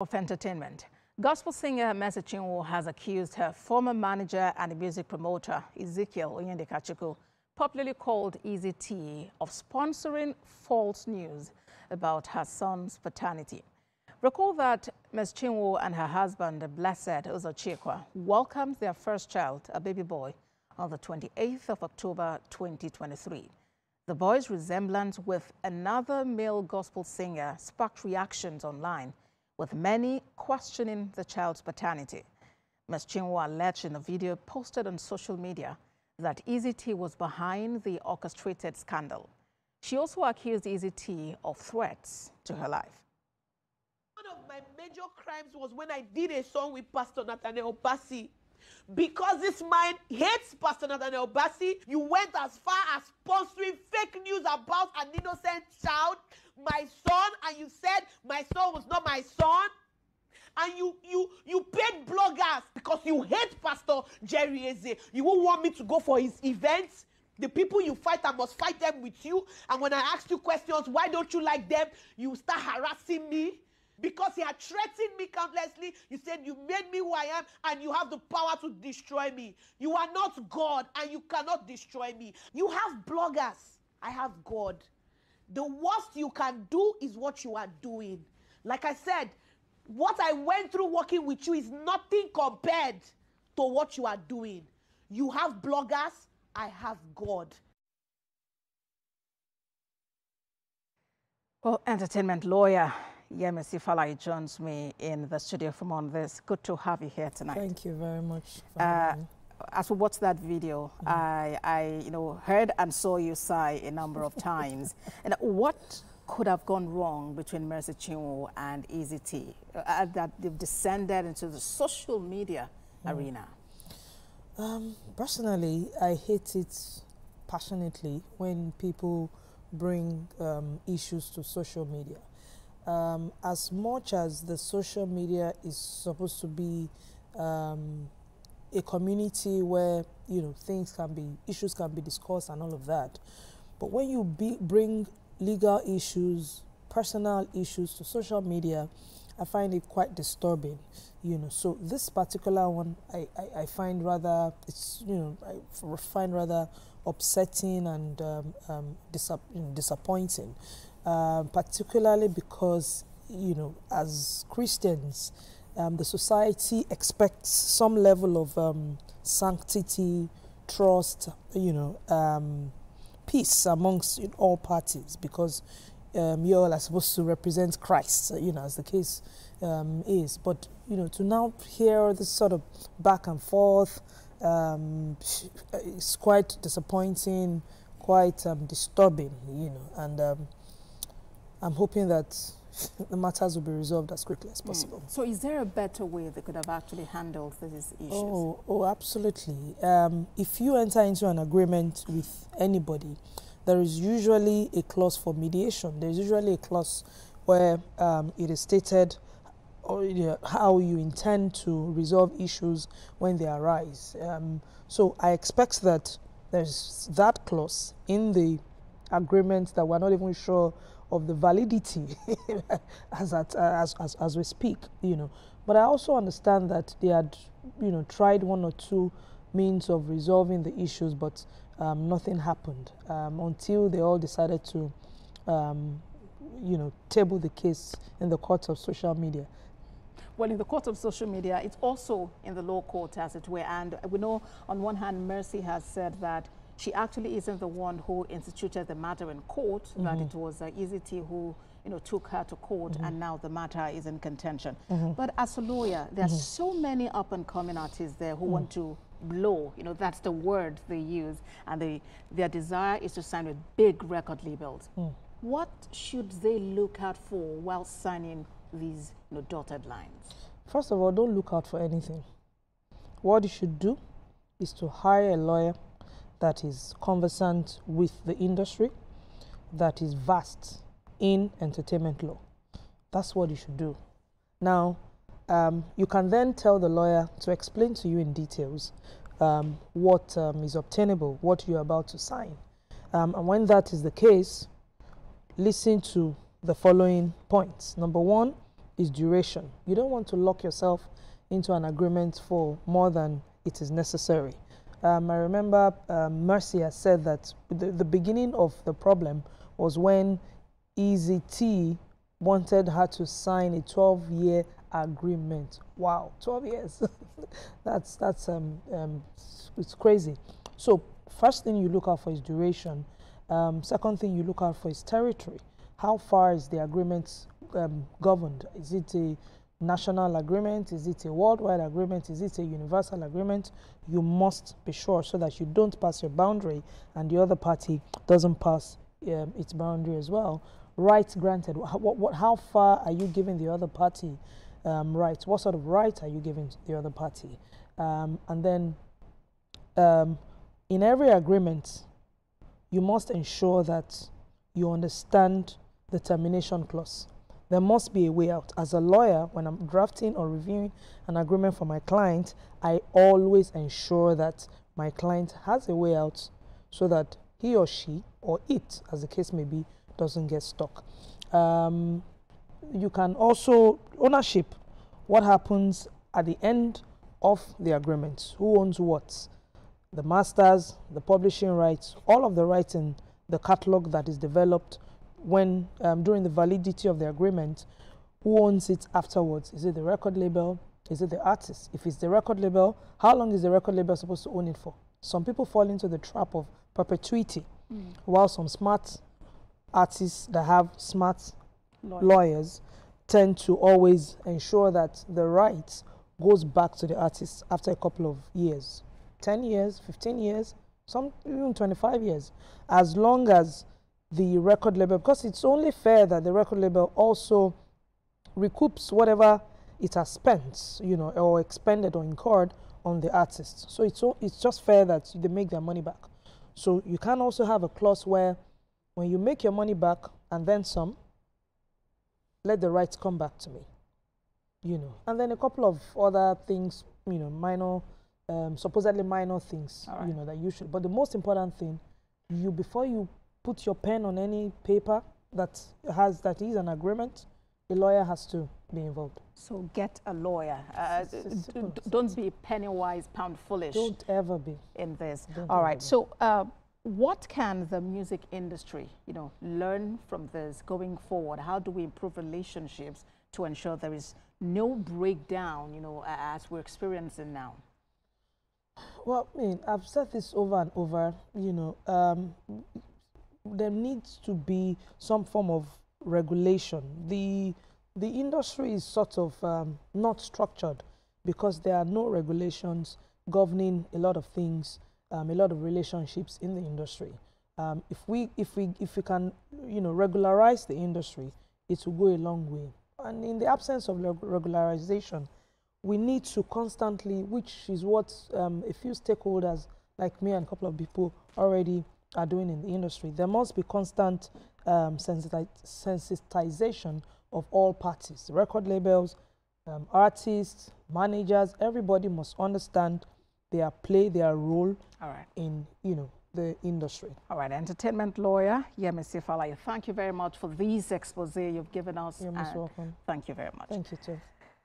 Of entertainment. Gospel singer Mercy Chinwo has accused her former manager and music promoter, Ezekiel Onyedikachukwu, popularly called EZT, of sponsoring false news about her son's paternity. Recall that Ms. Chinwo and her husband, the Blessed Uzochikwa, welcomed their first child, a baby boy, on the 28th of October 2023. The boy's resemblance with another male gospel singer sparked reactions online, with many questioning the child's paternity. Ms. Chinwo alleged in a video posted on social media that EZT was behind the orchestrated scandal. She also accused EZT of threats to her life. One of my major crimes was when I did a song with Pastor Nathaniel Bassi. Because this man hates Pastor Nathaniel Bassi, you went as far as sponsoring fake news about an innocent child, my son, and you said my son was not my son. And you paid bloggers because you hate Pastor Jerry Eze. You won't want me to go for his events. The people you fight, I must fight them with you. And when I ask you questions, why don't you like them? You start harassing me. Because he had threatened me countlessly. You said you made me who I am and you have the power to destroy me. You are not God and you cannot destroy me. You have bloggers. I have God. The worst you can do is what you are doing. Like I said, what I went through working with you is nothing compared to what you are doing. You have bloggers. I have God. Well, entertainment lawyer Mercy joins me in the studio from On This. Good to have you here tonight. Thank you very much. As we watched that video, I heard and saw you sigh a number of times. And what could have gone wrong between Mercy Chinwo and EZT that they've descended into the social media arena? Personally, I hate it passionately when people bring issues to social media. As much as the social media is supposed to be a community where issues can be discussed and all of that, but when you bring legal issues, personal issues to social media, I find it quite disturbing. So this particular one, I find rather I find rather upsetting and disappointing. Particularly because, as Christians, the society expects some level of sanctity, trust, peace amongst all parties, because you all are supposed to represent Christ, as the case is. But, to now hear this sort of back and forth, it's quite disappointing, quite disturbing, and I'm hoping that the matters will be resolved as quickly as possible. So is there a better way they could have actually handled these issues? Oh, absolutely. If you enter into an agreement with anybody, there is usually a clause for mediation. There's usually a clause where it is stated how you intend to resolve issues when they arise. So I expect that there's that clause in the agreement that we're not even sure of the validity as we speak, But I also understand that they had, tried one or two means of resolving the issues, but nothing happened until they all decided to, table the case in the court of social media. Well, in the court of social media, it's also in the law court, as it were. And we know, on one hand, Mercy has said that she actually isn't the one who instituted the matter in court, that it was EZT who, took her to court, and now the matter is in contention. But as a lawyer, there are so many up-and-coming artists there who want to blow, that's the word they use, and their desire is to sign with big record labels. What should they look out for while signing these dotted lines? First of all, don't look out for anything. What you should do is to hire a lawyer that is conversant with the industry, that is vast in entertainment law. That's what you should do. Now, you can then tell the lawyer to explain to you in details what is obtainable, what you're about to sign. And when that is the case, listen to the following points. Number one, is duration. You don't want to lock yourself into an agreement for more than it is necessary. I remember Mercy has said that the beginning of the problem was when EZT wanted her to sign a 12-year agreement. Wow, 12 years. that's it's crazy. So first thing you look out for is duration. Second thing you look out for is territory. How far is the agreement governed? Is it a national agreement? Is it a worldwide agreement? Is it a universal agreement? You must be sure so that you don't pass your boundary and the other party doesn't pass its boundary as well. Rights granted. How far are you giving the other party rights? What sort of right are you giving the other party? And then in every agreement, you must ensure that you understand the termination clause. There must be a way out. As a lawyer, when I'm drafting or reviewing an agreement for my client, I always ensure that my client has a way out so that he or she, or it, as the case may be, doesn't get stuck. You can also, ownership, what happens at the end of the agreement, who owns what? The masters, the publishing rights, all of the rights in the catalog that is developed when during the validity of the agreement, who owns it afterwards? Is it the record label? Is it the artist? If it's the record label, how long is the record label supposed to own it for? Some people fall into the trap of perpetuity, while some smart artists that have smart lawyers tend to always ensure that the rights goes back to the artist after a couple of years, 10 years, 15 years, some even 25 years, as long as the record label, because it's only fair that the record label also recoups whatever it has spent, you know, or expended or incurred on the artist. So it's just fair that they make their money back. So you can also have a clause where when you make your money back and then some, let the rights come back to me, you know. And then a couple of other things, you know, minor, supposedly minor things, you know, that you should. But the most important thing, before you put your pen on any paper that is an agreement, a lawyer has to be involved. So get a lawyer. Don't be penny wise, pound foolish. Don't ever be in this. All right. So what can the music industry, you know, learn from this going forward? How do we improve relationships to ensure there is no breakdown, you know, as we're experiencing now? Well, I mean, I've said this over and over, you know, there needs to be some form of regulation. The industry is sort of not structured because there are no regulations governing a lot of things, a lot of relationships in the industry. If we can, you know, regularize the industry, it will go a long way. And in the absence of regularization, we need to constantly, which is what a few stakeholders like me and a couple of people already are doing in the industry. There must be constant sensitization of all parties, the record labels, artists, managers. Everybody must understand their role in, you know, the industry. All right, entertainment lawyer Mercy Chinwo, thank you very much for this expose you've given us. You're most welcome. Thank you very much. Thank you too.